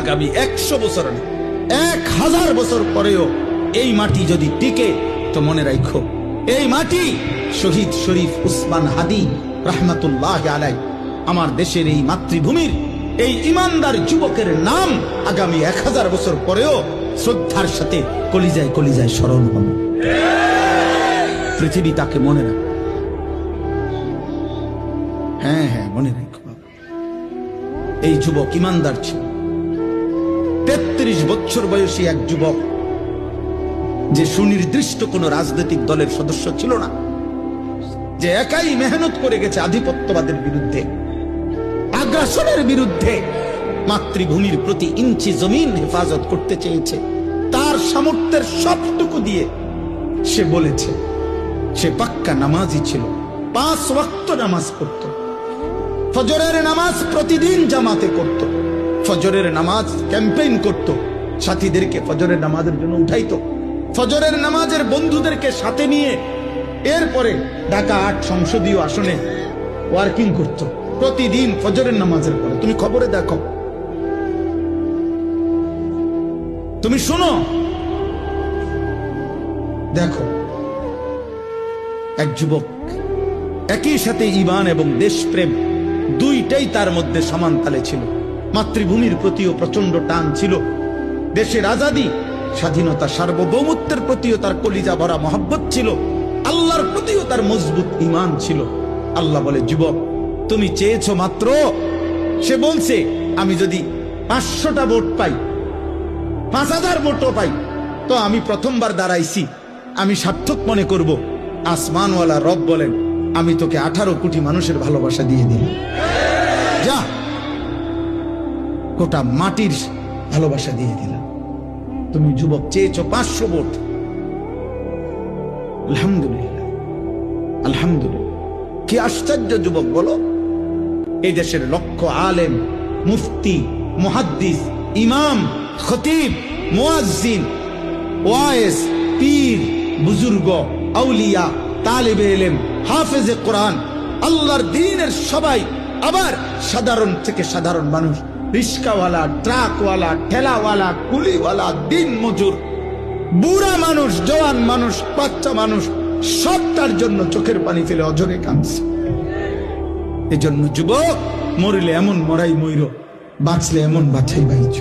আগামী 100 বছর না, 1000 বছর পরেও এই মাটি যদি টিকে, তো মনে রাখো এই মাটি শহীদ শরীফ উসমান হাদি রাহমাতুল্লাহ আলাইহি আমার দেশের এই মাতৃভূমির এই ইমানদার যুবকের নাম আগামী 1000 বছর পরেও শ্রদ্ধার সাথে কলিজায় কলিজায় স্মরণ হবে। পৃথিবী তাকে মনে রাখে। হ্যাঁ হ্যাঁ, মনে রাখো বাবা, এই যুবক ইমানদার ছিল। 33 বছর বয়সী এক যুবক, যে সুনির্দিষ্ট কোন রাজনৈতিক দলের সদস্য ছিল না, যে একাই মেহনত করে গেছে আধিপত্যবাদের বিরুদ্ধে, আগ্রাসনের বিরুদ্ধে, মাতৃভূমির প্রতি ইঞ্চি জমিন হেফাজত করতে চেয়েছে। তার সামর্থ্যের সবটুকু দিয়ে সে বলেছে, সে পাক্কা নামাজি ছিল, 5 ওয়াক্ত নামাজ পড়ত, ফজরের নামাজ প্রতিদিন জামাতে করত, ফজরের নামাজ ক্যাম্পেইন করত, সাথীদেরকে ফজরের নামাজের জন্য উঠাইতো, ফজরের নামাজের বন্ধুদেরকে সাথে নিয়ে এরপরে ঢাকা 8 সংসদীয় আসনে ওয়ার্কিং করত প্রতিদিন ফজরের নামাজের পরে। তুমি খবরে দেখো, তুমি শোনো, দেখো এক যুবক, একই সাথে ঈমান এবং দেশপ্রেম দুইটাই তার মধ্যে সমান তালে ছিল। মাতৃভূমির প্রতিও প্রচন্ড টান ছিল, দেশের আজাদী, স্বাধীনতা, সার্বভৌমত্বের প্রতিও তার কলিজা ভরা মহব্বত ছিল, আল্লাহর প্রতিও তার মজবুত ঈমান ছিল। আল্লাহ বলে, যুবক তুমি চেয়েছো মাত্র, সে বলছে আমি যদি 500টা ভোট পাই, 5000 ভোটও পাই, তো আমি প্রথমবার দাঁড়াইছি, আমি সার্থক মনে করব। আসমানওয়ালা রব বলেন, আমি তোকে 18 কোটি মানুষের ভালোবাসা দিয়ে দিলাম, যা, গোটা মাটির ভালোবাসা দিয়ে দিলাম। তুমি যুবক চেয়েছো 500 ভোট, আলহামদুলিল্লাহ, আলহামদুলিল্লাহ। কি আশ্চর্য যুবক বলো, এই দেশের লক্ষ আলেম, মুফতি, মুহাদ্দিস, ইমাম, খতিব, মুয়াজ্জিন, ওয়াইজ, পীর, বুজুর্গ, আউলিয়া, তালিবে ইলম, হাফেজে কোরআন, আল্লাহর দ্বীনের সবাই, আবার সাধারণ থেকে সাধারণ মানুষ, রিস্কাওয়ালা, ট্রাকওয়ালা, ঠেলাওয়ালা, কুলিওয়ালা, দিন মজুর, বুড়া মানুষ, জওয়ান মানুষ, বাচ্চা মানুষ, সবটার জন্য চোখের পানি ফেলে অঝরে কাঁদছে। এজন্য যুবক, মরিলে এমন মরাই মইর, বাঁচলে এমন বাছাই বাইছ।